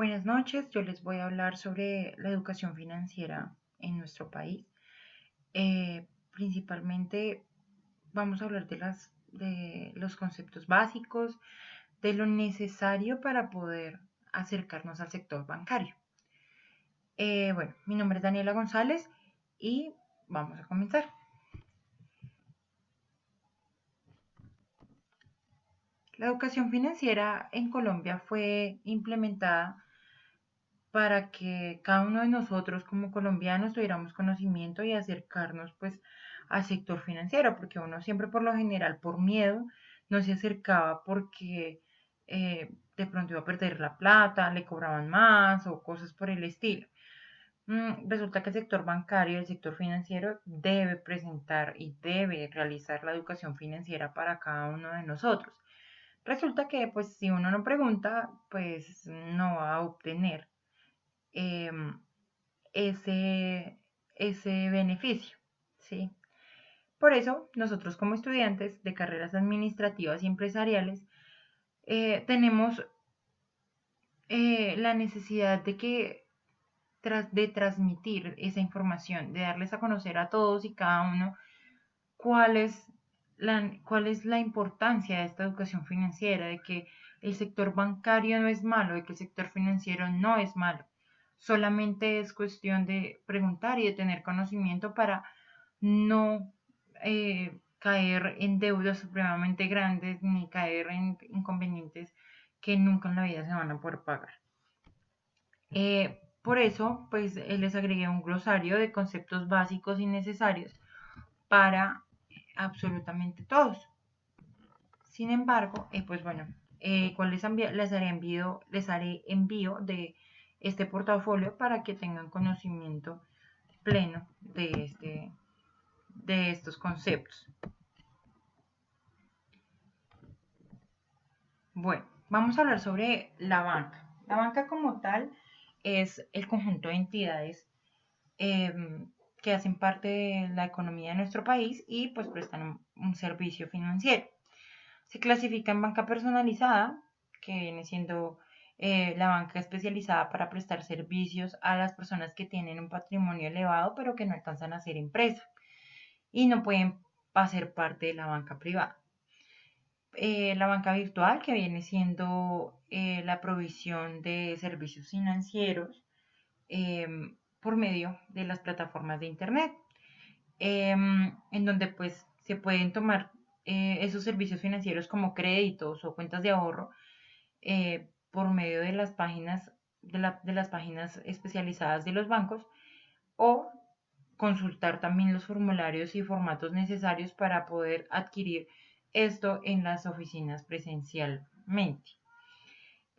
Buenas noches, yo les voy a hablar sobre la educación financiera en nuestro país. Principalmente vamos a hablar de los conceptos básicos, de lo necesario para poder acercarnos al sector bancario. Bueno, mi nombre es Daniela González y vamos a comenzar. La educación financiera en Colombia fue implementada para que cada uno de nosotros como colombianos tuviéramos conocimiento y acercarnos pues al sector financiero, porque uno siempre por lo general por miedo no se acercaba porque de pronto iba a perder la plata, le cobraban más o cosas por el estilo. Resulta que el sector bancario, el sector financiero debe presentar y debe realizar la educación financiera para cada uno de nosotros. Resulta que pues si uno no pregunta, pues no va a obtener em, ese, ese beneficio, ¿sí? Por eso, nosotros como estudiantes de carreras administrativas y empresariales, tenemos la necesidad de transmitir esa información, de darles a conocer a todos y cada uno cuál es cuál es la importancia de esta educación financiera, de que el sector bancario no es malo, de que el sector financiero no es malo. Solamente es cuestión de preguntar y de tener conocimiento para no caer en deudas supremamente grandes ni caer en inconvenientes que nunca en la vida se van a poder pagar. Por eso, pues les agregué un glosario de conceptos básicos y necesarios para absolutamente todos. Sin embargo, pues bueno, les haré envío de este portafolio para que tengan conocimiento pleno de estos conceptos. Bueno, vamos a hablar sobre la banca. La banca como tal es el conjunto de entidades eh, que hacen parte de la economía de nuestro país y pues prestan un servicio financiero. Se clasifica en banca personalizada, que viene siendo la banca especializada para prestar servicios a las personas que tienen un patrimonio elevado pero que no alcanzan a ser empresa y no pueden hacer parte de la banca privada. La banca virtual, que viene siendo la provisión de servicios financieros eh, por medio de las plataformas de Internet, en donde pues se pueden tomar esos servicios financieros como créditos o cuentas de ahorro por medio de las páginas de las páginas especializadas de los bancos o consultar también los formularios y formatos necesarios para poder adquirir esto en las oficinas presencialmente.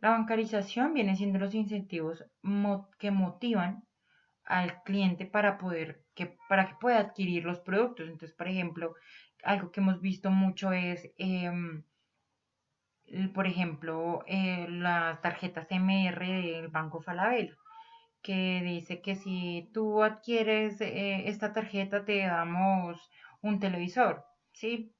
La bancarización viene siendo los incentivos que motivan al cliente para que pueda adquirir los productos. Entonces, por ejemplo, algo que hemos visto mucho es, por ejemplo, las tarjetas MR del Banco Falabella, que dice que si tú adquieres esta tarjeta te damos un televisor, ¿sí?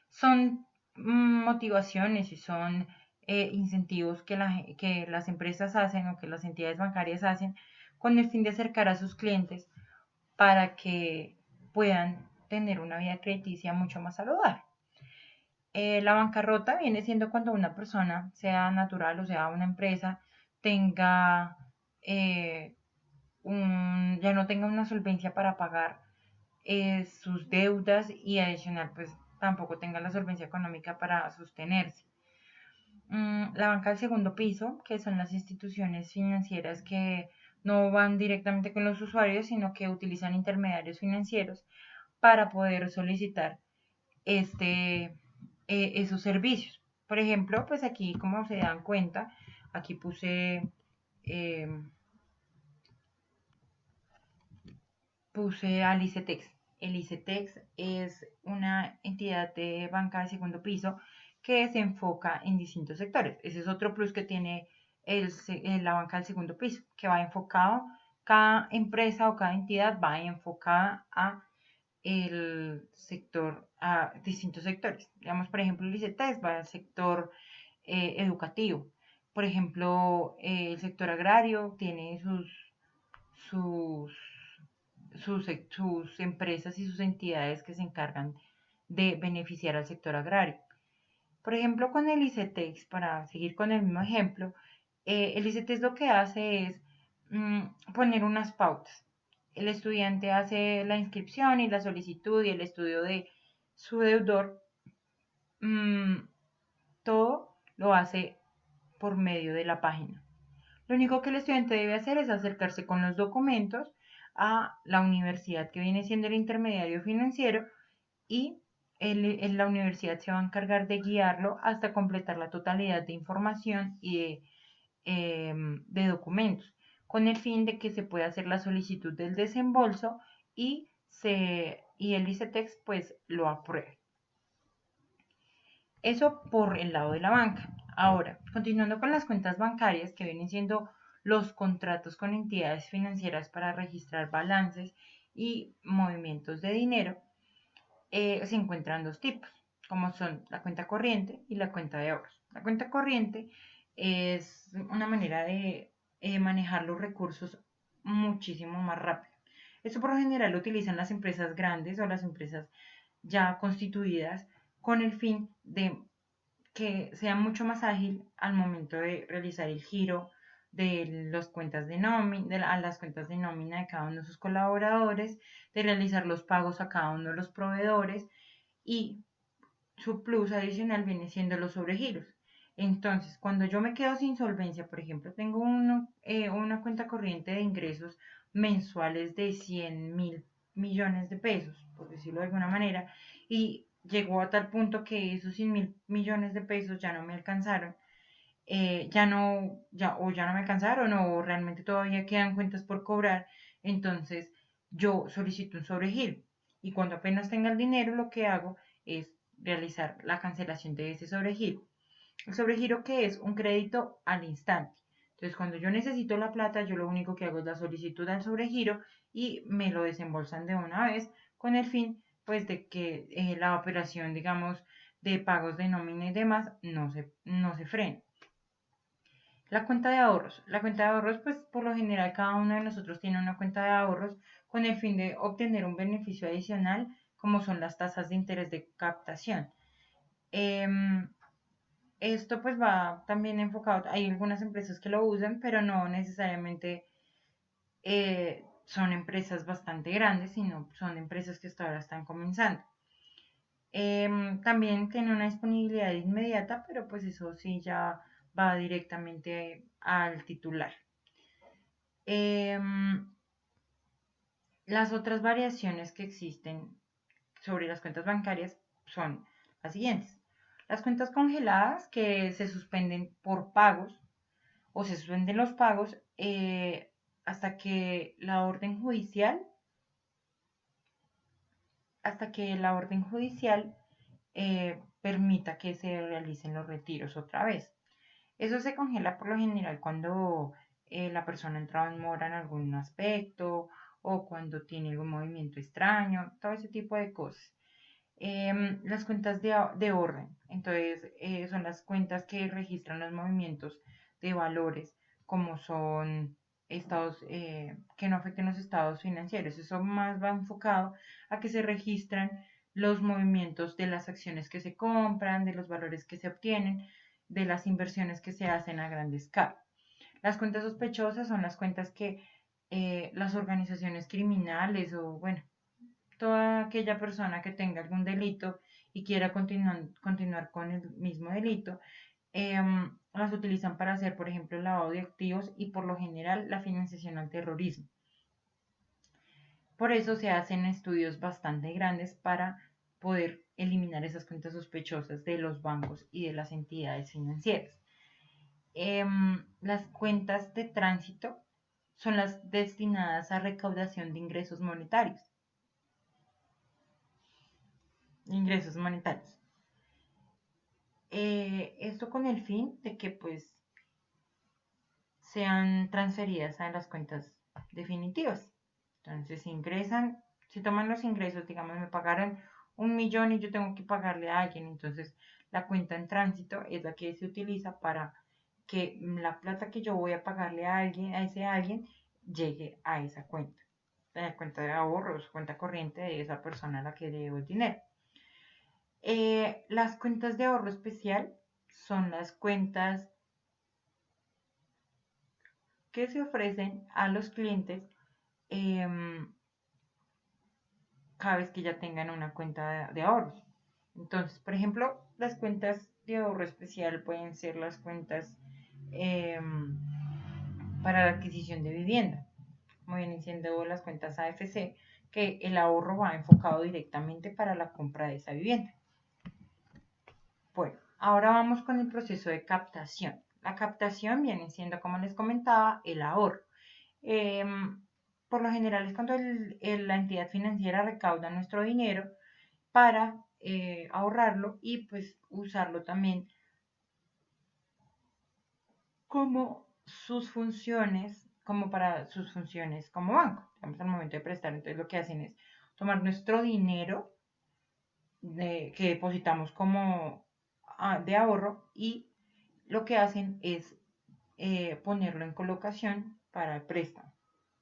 Son motivaciones y son incentivos que las empresas hacen o que las entidades bancarias hacen con el fin de acercar a sus clientes para que puedan tener una vida crediticia mucho más saludable. La bancarrota viene siendo cuando una persona, sea natural o sea una empresa, tenga ya no tenga una solvencia para pagar sus deudas y adicional pues tampoco tenga la solvencia económica para sostenerse. La banca del segundo piso, que son las instituciones financieras que no van directamente con los usuarios, sino que utilizan intermediarios financieros para poder solicitar esos servicios. Por ejemplo, pues aquí, como se dan cuenta, aquí eh, puse al ICETEX. El ICETEX es una entidad de banca de segundo piso que se enfoca en distintos sectores. Ese es otro plus que tiene la banca del segundo piso, que va enfocado, cada empresa o cada entidad va enfocada a distintos sectores. Digamos, por ejemplo, el ICETEX va al sector educativo, Por ejemplo, el sector agrario tiene sus, sus empresas y sus entidades que se encargan de beneficiar al sector agrario. Por ejemplo, con el ICETEX, para seguir con el mismo ejemplo, el ICETEX lo que hace es poner unas pautas. El estudiante hace la inscripción y la solicitud y el estudio de su deudor. mm, Todo lo hace por medio de la página. Lo único que el estudiante debe hacer es acercarse con los documentos a la universidad que viene siendo el intermediario financiero y la universidad se va a encargar de guiarlo hasta completar la totalidad de información y de documentos, con el fin de que se pueda hacer la solicitud del desembolso y el ICETEX pues lo apruebe. Eso por el lado de la banca. Ahora, continuando con las cuentas bancarias, que vienen siendo los contratos con entidades financieras para registrar balances y movimientos de dinero, se encuentran dos tipos, como son la cuenta corriente y la cuenta de ahorros. La cuenta corriente es una manera de manejar los recursos muchísimo más rápido. Esto por lo general lo utilizan las empresas grandes o las empresas ya constituidas con el fin de que sea mucho más ágil al momento de realizar el giro de las cuentas de nómina, a las cuentas de nómina de cada uno de sus colaboradores, de realizar los pagos a cada uno de los proveedores y su plus adicional viene siendo los sobregiros. Entonces, cuando yo me quedo sin solvencia, por ejemplo, tengo una cuenta corriente de ingresos mensuales de 100.000 millones de pesos, por decirlo de alguna manera, y llegó a tal punto que esos 100.000 millones de pesos ya no me alcanzaron, ya no me alcanzaron o realmente todavía quedan cuentas por cobrar, entonces yo solicito un sobregiro y cuando apenas tenga el dinero lo que hago es realizar la cancelación de ese sobregiro. El sobregiro que es un crédito al instante. Entonces, cuando yo necesito la plata, yo lo único que hago es la solicitud al sobregiro y me lo desembolsan de una vez con el fin, pues, de que la operación, digamos, de pagos de nómina y demás no se frene. La cuenta de ahorros. La cuenta de ahorros, pues por lo general cada uno de nosotros tiene una cuenta de ahorros con el fin de obtener un beneficio adicional, como son las tasas de interés de captación. Em, Esto pues va también enfocado, hay algunas empresas que lo usan, pero no necesariamente son empresas bastante grandes, sino son empresas que hasta ahora están comenzando. También tiene una disponibilidad inmediata, pero pues eso sí ya va directamente al titular. Em, las otras variaciones que existen sobre las cuentas bancarias son las siguientes. Las cuentas congeladas que se suspenden por pagos o se suspenden los pagos hasta que la orden judicial, hasta que la orden judicial permita que se realicen los retiros otra vez. Eso se congela por lo general cuando la persona ha entrado en mora en algún aspecto o cuando tiene algún movimiento extraño, todo ese tipo de cosas. Las cuentas de orden, entonces son las cuentas que registran los movimientos de valores, como son estados que no afecten los estados financieros. Eso más va enfocado a que se registran los movimientos de las acciones que se compran, de los valores que se obtienen, de las inversiones que se hacen a gran escala. Las cuentas sospechosas son las cuentas que las organizaciones criminales o, bueno, toda aquella persona que tenga algún delito y quiera continuar con el mismo delito, las utilizan para hacer, por ejemplo, el lavado de activos y por lo general la financiación al terrorismo. Por eso se hacen estudios bastante grandes para poder eliminar esas cuentas sospechosas de los bancos y de las entidades financieras. Las cuentas de tránsito son las destinadas a recaudación de ingresos monetarios. Ingresos monetarios. Esto con el fin de que pues sean transferidas a las cuentas definitivas. Entonces ingresan, si toman los ingresos, digamos, me pagaron 1 millón y yo tengo que pagarle a alguien, entonces la cuenta en tránsito es la que se utiliza para que la plata que yo voy a pagarle a alguien, a ese alguien, llegue a esa cuenta, la cuenta de ahorros, cuenta corriente de esa persona a la que le debo el dinero. Las cuentas de ahorro especial son las cuentas que se ofrecen a los clientes cada vez que ya tengan una cuenta de ahorros. Entonces, por ejemplo, las cuentas de ahorro especial pueden ser las cuentas eh, para la adquisición de vivienda, como vienen siendo las cuentas AFC, que el ahorro va enfocado directamente para la compra de esa vivienda. Bueno, ahora vamos con el proceso de captación. La captación viene siendo, como les comentaba, el ahorro. Eh, por lo general es cuando la entidad financiera recauda nuestro dinero para ahorrarlo y pues usarlo también como sus funciones, como para sus funciones como banco. Digamos, al momento de prestar, entonces lo que hacen es tomar nuestro dinero que depositamos como de ahorro y lo que hacen es ponerlo en colocación para el préstamo.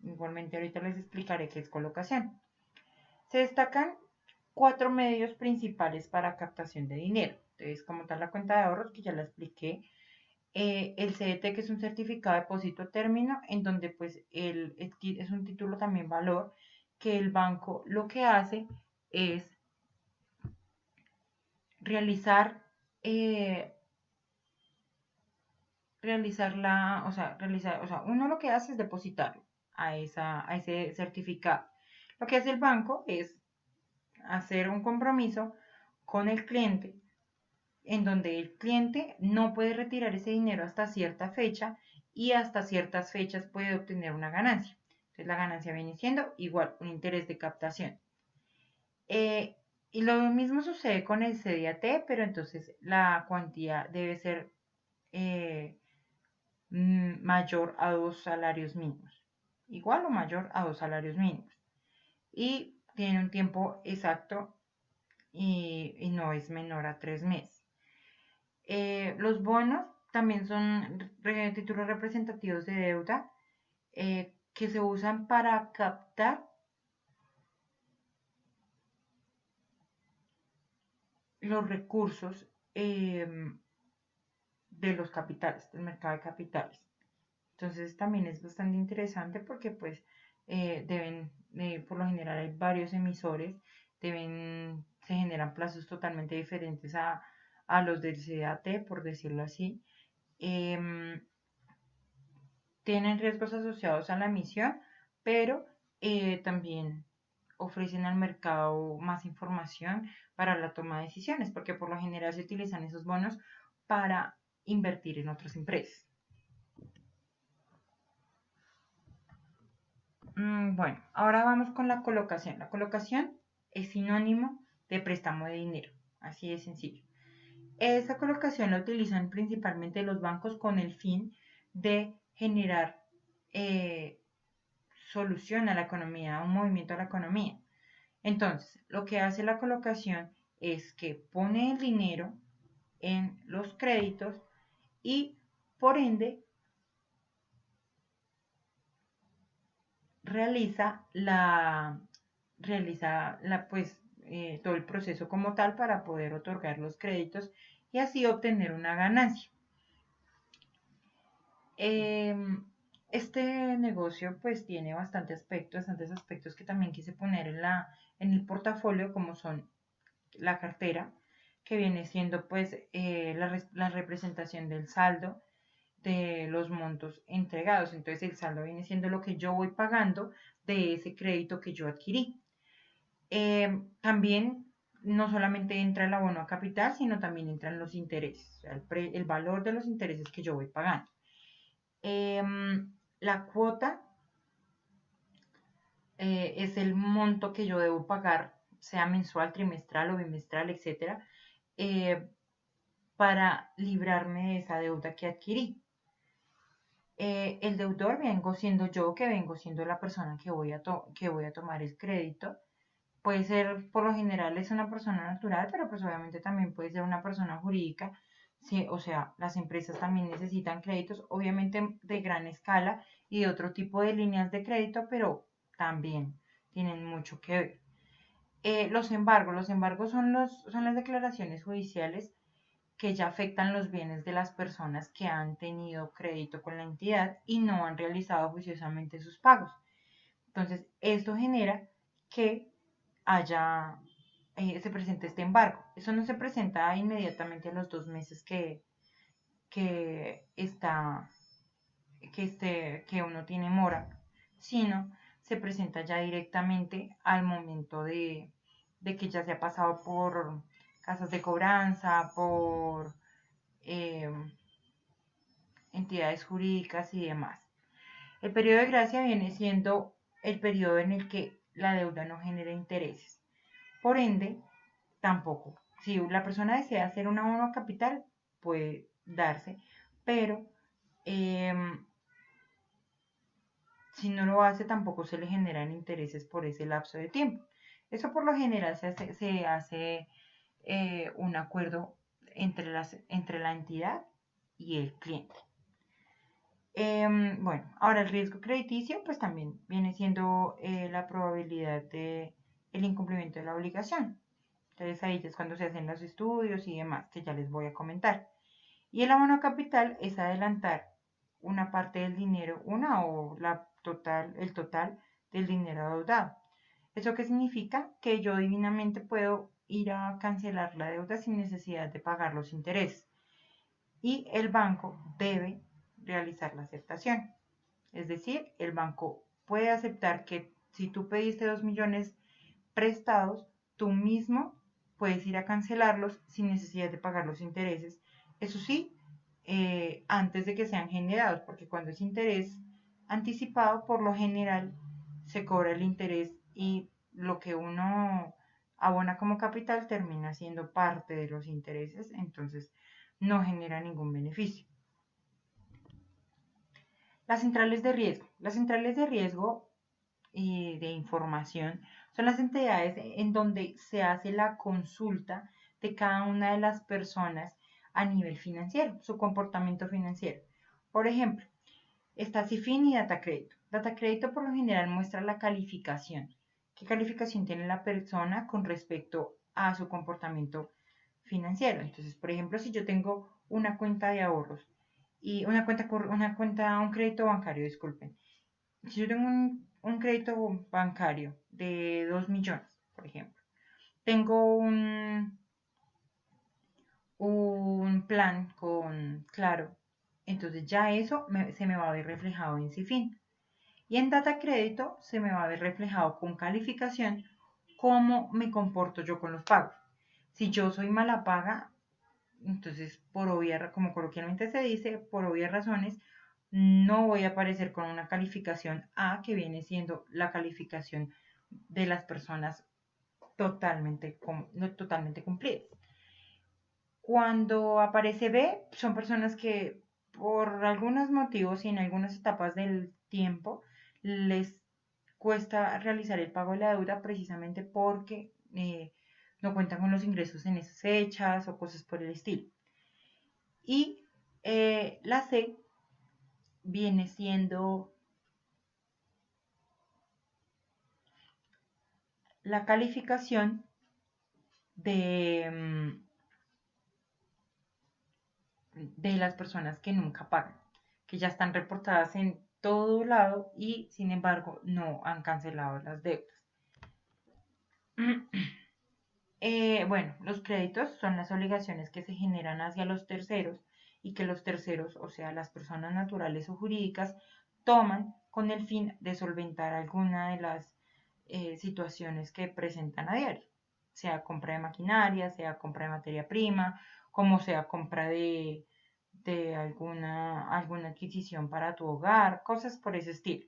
Igualmente ahorita les explicaré qué es colocación. Se destacan 4 medios principales para captación de dinero. Entonces, como tal la cuenta de ahorros, que ya la expliqué, el CDT, que es un certificado de depósito término, en donde pues es un título también valor, que el banco lo que hace es realizar, eh, uno lo que hace es depositarlo a ese certificado. Lo que hace el banco es hacer un compromiso con el cliente en donde el cliente no puede retirar ese dinero hasta cierta fecha y hasta ciertas fechas puede obtener una ganancia. Entonces la ganancia viene siendo igual un interés de captación. Eh, y lo mismo sucede con el CDAT, pero entonces la cuantía debe ser eh, mayor a 2 salarios mínimos. Igual o mayor a 2 salarios mínimos. Y tiene un tiempo exacto y no es menor a 3 meses. Los bonos también son títulos representativos de deuda que se usan para captar los recursos de los capitales, del mercado de capitales. Entonces también es bastante interesante porque pues por lo general hay varios emisores, se generan plazos totalmente diferentes a los del CDAT, por decirlo así. Eh, Tienen riesgos asociados a la emisión, pero también ofrecen al mercado más información para la toma de decisiones, porque por lo general se utilizan esos bonos para invertir en otras empresas. Bueno, ahora vamos con la colocación. La colocación es sinónimo de préstamo de dinero, así de sencillo. Esa colocación la utilizan principalmente los bancos con el fin de generar eh, solución a la economía, un movimiento a la economía. Entonces, lo que hace la colocación es que pone el dinero en los créditos y por ende realiza la, todo el proceso como tal para poder otorgar los créditos y así obtener una ganancia. Este negocio pues tiene bastantes aspectos que también quise poner en el portafolio, como son la cartera, que viene siendo pues la representación del saldo de los montos entregados. Entonces el saldo viene siendo lo que yo voy pagando de ese crédito que yo adquirí. También no solamente entra el abono a capital, sino también entran los intereses, o sea, el valor de los intereses que yo voy pagando. La cuota es el monto que yo debo pagar, sea mensual, trimestral o bimestral, etcétera, para librarme de esa deuda que adquirí. El deudor vengo siendo yo, que vengo siendo la persona que voy a tomar el crédito. Puede ser, por lo general, es una persona natural, pero pues obviamente también puede ser una persona jurídica Sí, o sea, las empresas también necesitan créditos, obviamente de gran escala y de otro tipo de líneas de crédito, pero también tienen mucho que ver. Los embargos son las declaraciones judiciales que ya afectan los bienes de las personas que han tenido crédito con la entidad y no han realizado juiciosamente sus pagos. Entonces, esto genera que se presente este embargo. Eso no se presenta inmediatamente a los 2 meses que está, que uno tiene mora, sino se presenta ya directamente al momento de que ya se ha pasado por casas de cobranza, por eh, entidades jurídicas y demás. El periodo de gracia viene siendo el periodo en el que la deuda no genera intereses. Por ende, tampoco. Si la persona desea hacer un abono capital, puede darse, pero eh, si no lo hace, tampoco se le generan intereses por ese lapso de tiempo. Eso por lo general se hace un acuerdo entre la entidad y el cliente. Bueno, ahora el riesgo crediticio, pues también viene siendo la probabilidad de el incumplimiento de la obligación. Entonces ahí es cuando se hacen los estudios y demás, que ya les voy a comentar. Y el abono capital es adelantar una parte del dinero, el total del dinero adeudado. ¿Eso qué significa? Que yo divinamente puedo ir a cancelar la deuda sin necesidad de pagar los intereses. Y el banco debe realizar la aceptación. Es decir, el banco puede aceptar que si tú pediste 2 millones prestados, tú mismo puedes ir a cancelarlos sin necesidad de pagar los intereses. Eso sí, antes de que sean generados, porque cuando es interés anticipado, por lo general se cobra el interés y lo que uno abona como capital termina siendo parte de los intereses, entonces no genera ningún beneficio. Las centrales de riesgo. Las centrales de riesgo y de información son las entidades en donde se hace la consulta de cada una de las personas a nivel financiero, su comportamiento financiero. Por ejemplo, está Cifin y Datacrédito. Datacrédito por lo general muestra la calificación. ¿Qué calificación tiene la persona con respecto a su comportamiento financiero? Entonces, por ejemplo, si yo tengo una cuenta de ahorros y un crédito bancario, disculpen, si yo tengo un crédito bancario de 2 millones, por ejemplo, tengo un plan con Claro, entonces ya se me va a ver reflejado en Cifin. Y en Data Crédito se me va a ver reflejado con calificación cómo me comporto yo con los pagos. Si yo soy mala paga, entonces, como coloquialmente se dice, por obvias razones, no voy a aparecer con una calificación A, que viene siendo la calificación de las personas no totalmente cumplidas. Cuando aparece B, son personas que por algunos motivos y en algunas etapas del tiempo les cuesta realizar el pago de la deuda precisamente porque no cuentan con los ingresos en esas fechas o cosas por el estilo. Y la C viene siendo la calificación de, de las personas que nunca pagan, que ya están reportadas en todo lado y sin embargo no han cancelado las deudas. Bueno, los créditos son las obligaciones que se generan hacia los terceros y que los terceros, o sea, las personas naturales o jurídicas, toman con el fin de solventar alguna de las situaciones que presentan a diario, sea compra de maquinaria, sea compra de materia prima, como sea compra de alguna adquisición para tu hogar, cosas por ese estilo.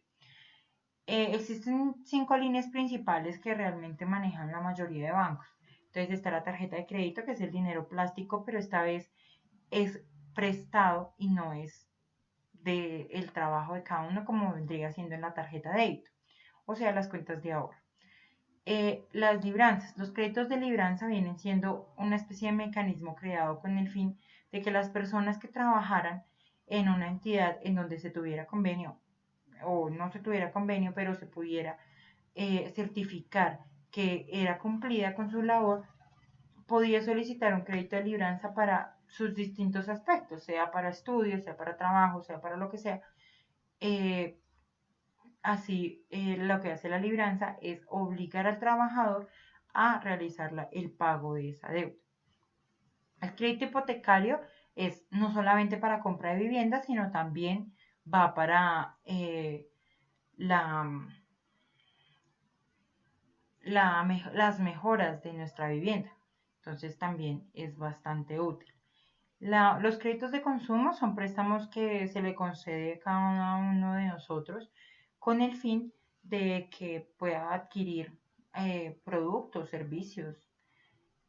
Existen 5 líneas principales que realmente manejan la mayoría de bancos. Entonces está la tarjeta de crédito, que es el dinero plástico, pero esta vez es prestado y no es del trabajo de cada uno como vendría siendo en la tarjeta de débito, o sea, las cuentas de ahorro. Las libranzas. Los créditos de libranza vienen siendo una especie de mecanismo creado con el fin de que las personas que trabajaran en una entidad en donde se tuviera convenio o no se tuviera convenio, pero se pudiera certificar que era cumplida con su labor, podía solicitar un crédito de libranza para sus distintos aspectos, sea para estudios, sea para trabajo, sea para lo que sea. Eh, Así, lo que hace la libranza es obligar al trabajador a realizar el pago de esa deuda. El crédito hipotecario es no solamente para compra de vivienda, sino también va para la, las mejoras de nuestra vivienda. Entonces también es bastante útil. Los créditos de consumo son préstamos que se le concede a cada uno de nosotros con el fin de que pueda adquirir productos, servicios,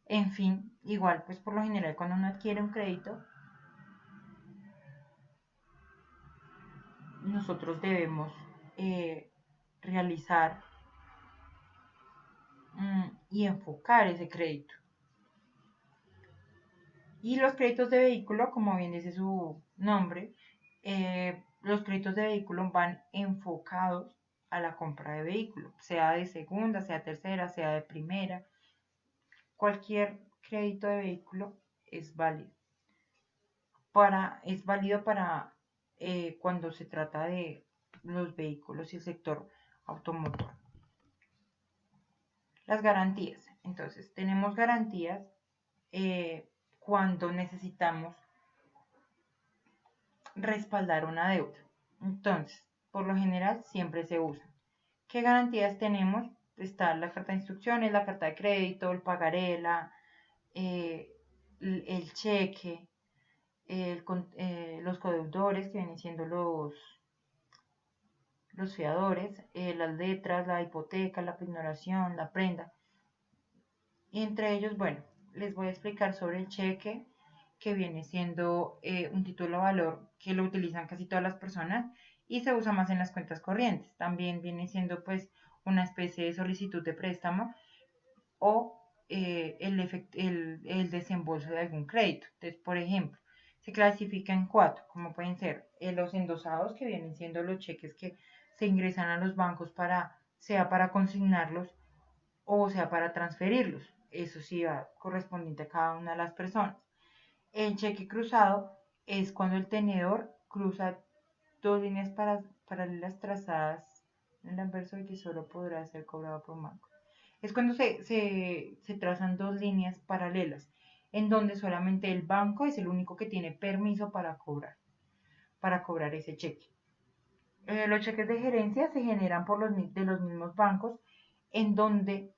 en fin, igual pues por lo general cuando uno adquiere un crédito, nosotros debemos realizar y enfocar ese crédito. Y los créditos de vehículo, como bien dice su nombre, los créditos de vehículo van enfocados a la compra de vehículo, sea de segunda, sea tercera, sea de primera. Cualquier crédito de vehículo es válido. Es válido para cuando se trata de los vehículos y el sector automotor. Las garantías. Entonces, tenemos garantías cuando necesitamos respaldar una deuda. Entonces, por lo general, siempre se usa. ¿Qué garantías tenemos? Está la carta de instrucciones, la carta de crédito, el pagaré, eh, el cheque, los codeudores, que vienen siendo los fiadores, las letras, la hipoteca, la pignoración, la prenda. Y entre ellos, bueno, les voy a explicar sobre el cheque, que viene siendo un título de valor que lo utilizan casi todas las personas y se usa más en las cuentas corrientes. También viene siendo pues una especie de solicitud de préstamo o el desembolso de algún crédito. Entonces, por ejemplo, se clasifica en cuatro, como pueden ser los endosados, que vienen siendo los cheques que se ingresan a los bancos sea para consignarlos o sea para transferirlos. Eso sí va correspondiente a cada una de las personas. El cheque cruzado es cuando el tenedor cruza dos líneas paralelas trazadas en el anverso y que solo podrá ser cobrado por un banco. Es cuando se trazan dos líneas paralelas, en donde solamente el banco es el único que tiene permiso para cobrar ese cheque. Los cheques de gerencia se generan de los mismos bancos, en donde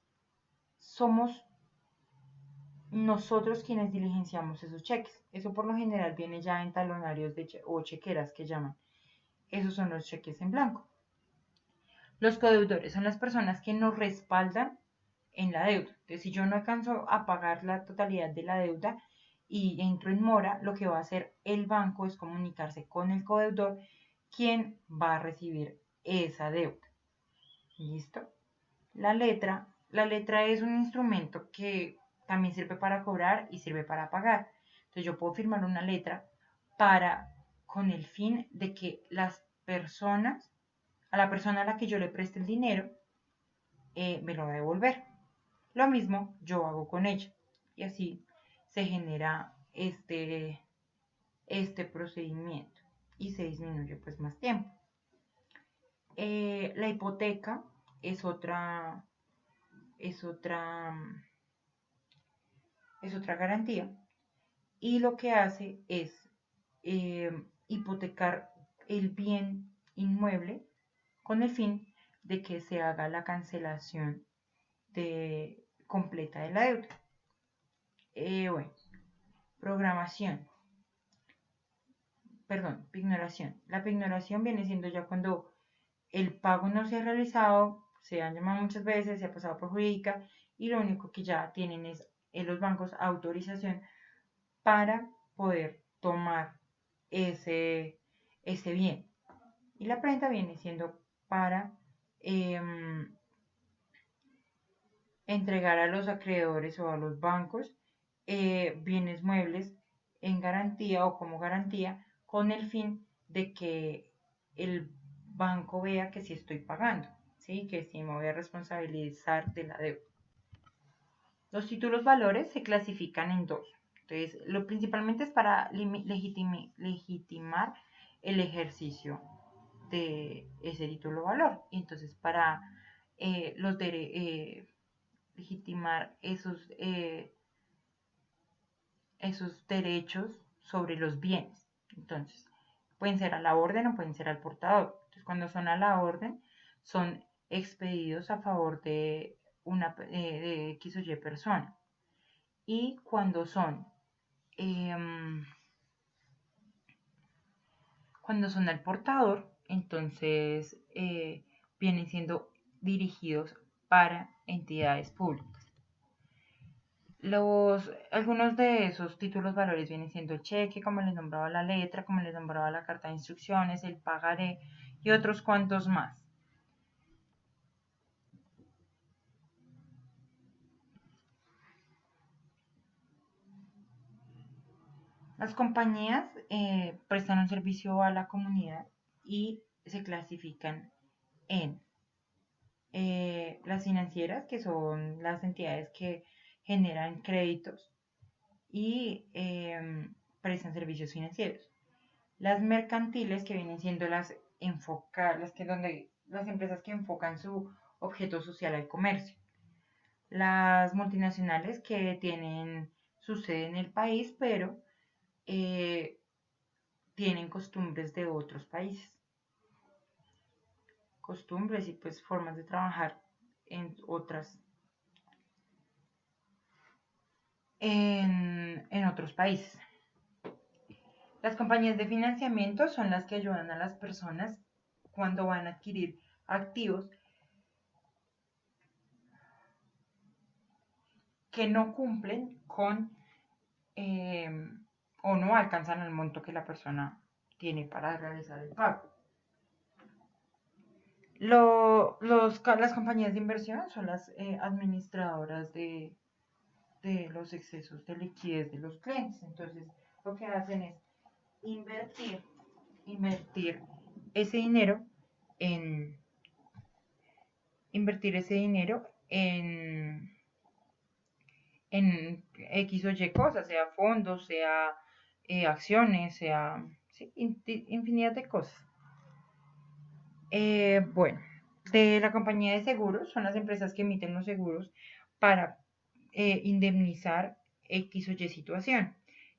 somos nosotros quienes diligenciamos esos cheques. Eso por lo general viene ya en talonarios o chequeras que llaman. Esos son los cheques en blanco. Los codeudores son las personas que nos respaldan en la deuda. Entonces, si yo no alcanzo a pagar la totalidad de la deuda y entro en mora, lo que va a hacer el banco es comunicarse con el codeudor, quien va a recibir esa deuda. ¿Listo? La letra es un instrumento que también sirve para cobrar y sirve para pagar. Entonces yo puedo firmar una letra con el fin de que a la persona a la que yo le preste el dinero, me lo va a devolver. Lo mismo yo hago con ella. Y así se genera este procedimiento y se disminuye pues más tiempo. La hipoteca es otra, es otra, es otra garantía y lo que hace es hipotecar el bien inmueble con el fin de que se haga la cancelación completa de la deuda. Bueno, programación, perdón, pignoración. La pignoración viene siendo ya cuando el pago no se ha realizado, se han llamado muchas veces, se ha pasado por jurídica y lo único que ya tienen es en los bancos autorización para poder tomar ese bien. Y la prenda viene siendo para entregar a los acreedores o a los bancos bienes muebles en garantía o como garantía con el fin de que el banco vea que sí estoy pagando, ¿sí? Que sí me voy a responsabilizar de la deuda. Los títulos valores se clasifican en dos. Entonces, lo principalmente es para legitimar el ejercicio de ese título valor. Y entonces, para legitimar esos derechos sobre los bienes. Entonces, pueden ser a la orden o pueden ser al portador. Entonces, cuando son a la orden, son expedidos a favor de X o Y persona. Y em, cuando son al portador, entonces vienen siendo dirigidos para entidades públicas. Algunos de esos títulos valores vienen siendo el cheque, como les nombraba la letra, como les nombraba la carta de instrucciones, el pagaré y otros cuantos más. Las compañías prestan un servicio a la comunidad y se clasifican en las financieras, que son las entidades que generan créditos y prestan servicios financieros. Las mercantiles, que vienen siendo las empresas que enfocan su objeto social al comercio. Las multinacionales, que tienen su sede en el país, pero eh, tienen costumbres de otros países. Costumbres y pues formas de trabajar en otros países. Las compañías de financiamiento son las que ayudan a las personas cuando van a adquirir activos que no cumplen eh, o no alcanzan el monto que la persona tiene para realizar el pago. Las compañías de inversión son las administradoras de los excesos de liquidez de los clientes. Entonces, lo que hacen es invertir ese dinero en invertir ese dinero en X o Y cosas, sea fondos, sea acciones, sea sí, infinidad de cosas. Bueno, de la compañía de seguros son las empresas que emiten los seguros para indemnizar X o Y situación.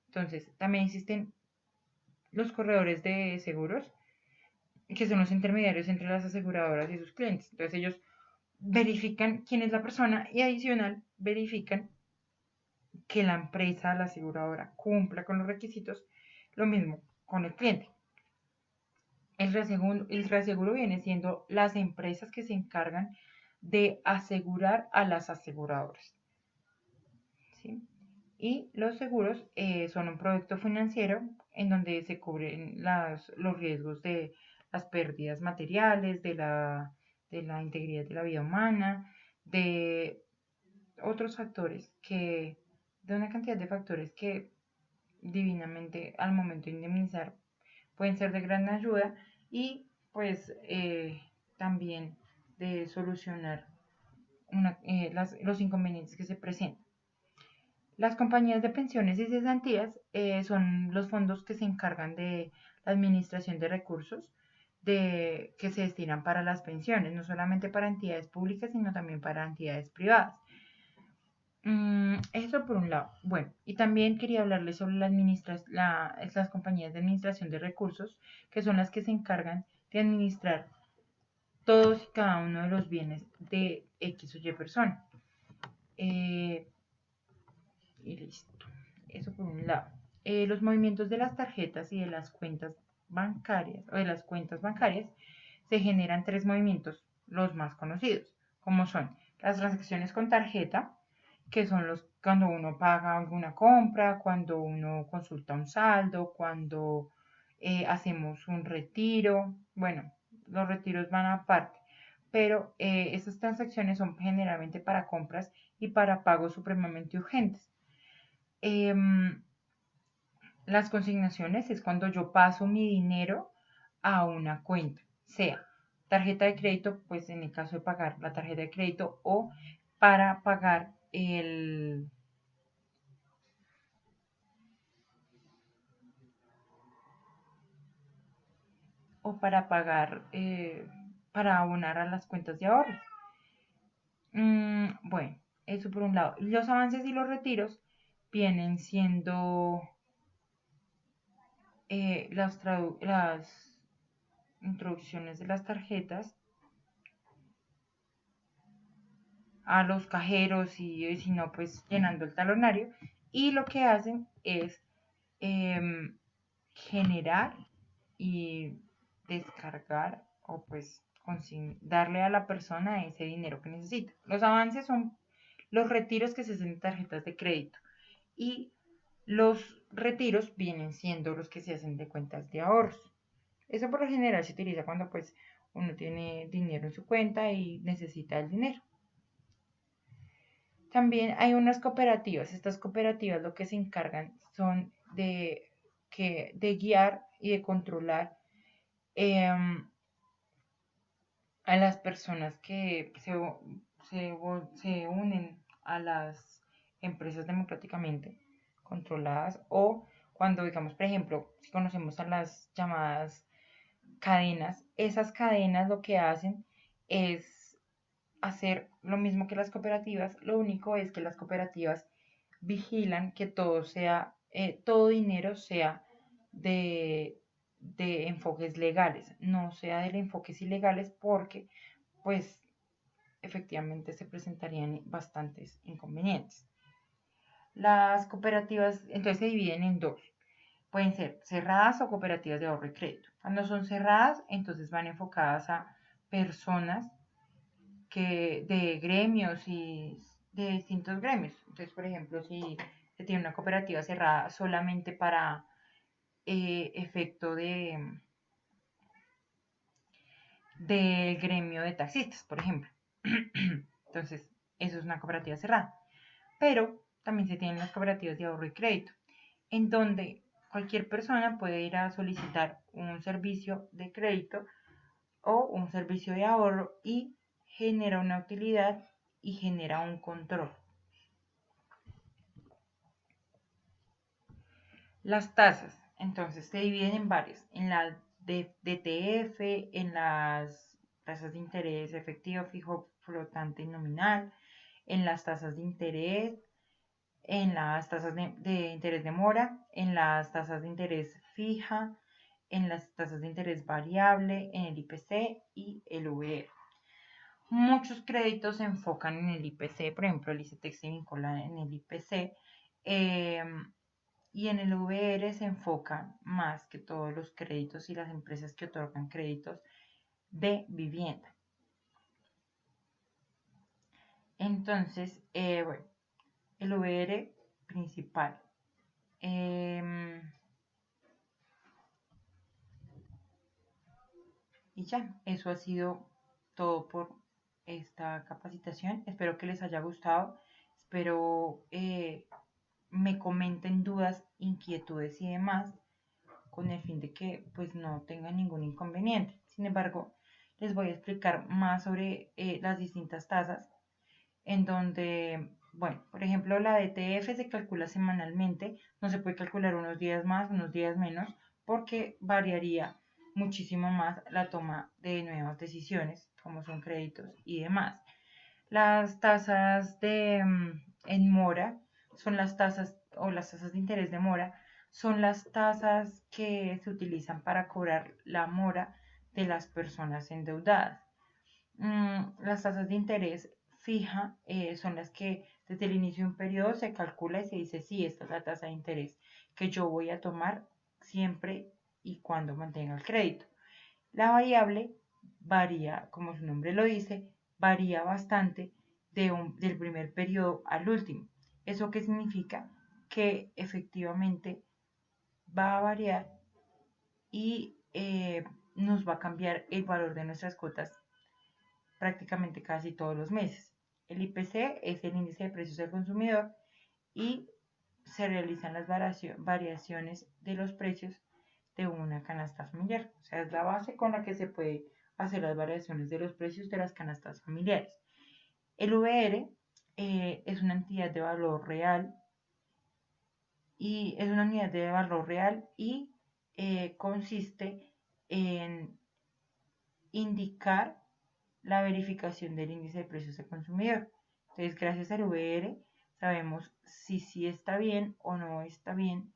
Entonces, también existen los corredores de seguros, que son los intermediarios entre las aseguradoras y sus clientes. Entonces, ellos verifican quién es la persona y adicional verifican que la empresa, la aseguradora, cumpla con los requisitos, lo mismo con el cliente. El reaseguro viene siendo las empresas que se encargan de asegurar a las aseguradoras. ¿Sí? Y los seguros son un producto financiero en donde se cubren los riesgos de las pérdidas materiales, de la integridad de la vida humana, de otros factores de una cantidad de factores que divinamente al momento de indemnizar pueden ser de gran ayuda y pues también de solucionar los inconvenientes que se presentan. Las compañías de pensiones y cesantías son los fondos que se encargan de la administración de recursos que se destinan para las pensiones, no solamente para entidades públicas, sino también para entidades privadas. Eso por un lado. Bueno, y también quería hablarles sobre las compañías de administración de recursos, que son las que se encargan de administrar todos y cada uno de los bienes de X o Y persona. Y listo. Eso por un lado. Los movimientos de las tarjetas y de las cuentas bancarias o de las cuentas bancarias se generan tres movimientos, los más conocidos, como son las transacciones con tarjeta, que son cuando uno paga alguna compra, cuando uno consulta un saldo, cuando hacemos un retiro. Bueno, los retiros van aparte, pero estas transacciones son generalmente para compras y para pagos supremamente urgentes. Las consignaciones es cuando yo paso mi dinero a una cuenta, sea tarjeta de crédito, pues en el caso de pagar la tarjeta de crédito o para pagar el o para pagar para abonar a las cuentas de ahorro. Bueno, eso por un lado. Los avances y los retiros vienen siendo las introducciones de las tarjetas a los cajeros y si no, pues llenando el talonario. Y lo que hacen es em, generar y descargar o pues darle a la persona ese dinero que necesita. Los avances son los retiros que se hacen en tarjetas de crédito y los retiros vienen siendo los que se hacen de cuentas de ahorros. Eso por lo general se utiliza cuando pues uno tiene dinero en su cuenta y necesita el dinero. También hay unas cooperativas. Estas cooperativas lo que se encargan son de guiar y de controlar eh, a las personas que se unen a las empresas democráticamente controladas o cuando, digamos, por ejemplo, si conocemos a las llamadas cadenas, esas cadenas lo que hacen es hacer lo mismo que las cooperativas, lo único es que las cooperativas vigilan que todo dinero sea de, de enfoques legales, no sea de enfoques ilegales porque pues efectivamente se presentarían bastantes inconvenientes. Las cooperativas entonces se dividen en dos. Pueden ser cerradas o cooperativas de ahorro y crédito. Cuando son cerradas, entonces van enfocadas a personas de gremios y de distintos gremios. Entonces, por ejemplo, si se tiene una cooperativa cerrada solamente para efecto del gremio de taxistas, por ejemplo. Entonces, eso es una cooperativa cerrada. Pero también se tienen las cooperativas de ahorro y crédito, en donde cualquier persona puede ir a solicitar un servicio de crédito o un servicio de ahorro y genera una utilidad y genera un control. Las tasas, entonces, se dividen en varias, en la de DTF, en las tasas de interés efectivo, fijo, flotante y nominal, en las tasas de interés, en las tasas de interés de mora, en las tasas de interés fija, en las tasas de interés variable, en el IPC y el VR. Muchos créditos se enfocan en el IPC, por ejemplo, el ICETEX se vincula en el IPC, eh, y en el VR se enfocan más que todos los créditos y las empresas que otorgan créditos de vivienda. Entonces, bueno, el VR principal. Eh, y ya, eso ha sido todo por esta capacitación. Espero que les haya gustado. Espero me comenten dudas, inquietudes y demás con el fin de que pues no tengan ningún inconveniente. Sin embargo, les voy a explicar más sobre las distintas tasas en donde, bueno, por ejemplo, la DTF se calcula semanalmente, no se puede calcular unos días más, unos días menos, porque variaría muchísimo más la toma de nuevas decisiones, como son créditos y demás. Las tasas en mora son las tasas o las tasas de interés de mora son las tasas que se utilizan para cobrar la mora de las personas endeudadas. Las tasas de interés fija son las que desde el inicio de un periodo se calcula y se dice sí, esta es la tasa de interés que yo voy a tomar siempre y cuando mantenga el crédito. La variable varía, como su nombre lo dice, varía bastante del primer periodo al último. ¿Eso qué significa? Que efectivamente va a variar y nos va a cambiar el valor de nuestras cuotas prácticamente casi todos los meses. El IPC es el índice de precios del consumidor y se realizan las variaciones de los precios de una canasta familiar. O sea, es la base con la que se puede hacer las variaciones de los precios de las canastas familiares. El VR es una entidad de valor real y es una unidad de valor real y consiste en indicar la verificación del índice de precios del consumidor. Entonces, gracias al VR sabemos si sí está bien o no está bien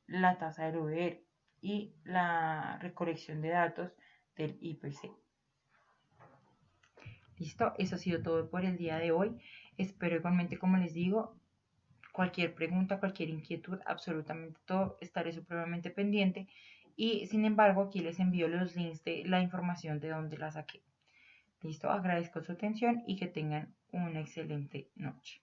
la tasa del VR y la recolección de datos del IPC. Listo, eso ha sido todo por el día de hoy. Espero igualmente, como les digo, cualquier pregunta, cualquier inquietud, absolutamente todo, estaré supremamente pendiente. Y sin embargo, aquí les envío los links de la información de donde la saqué. Listo, agradezco su atención y que tengan una excelente noche.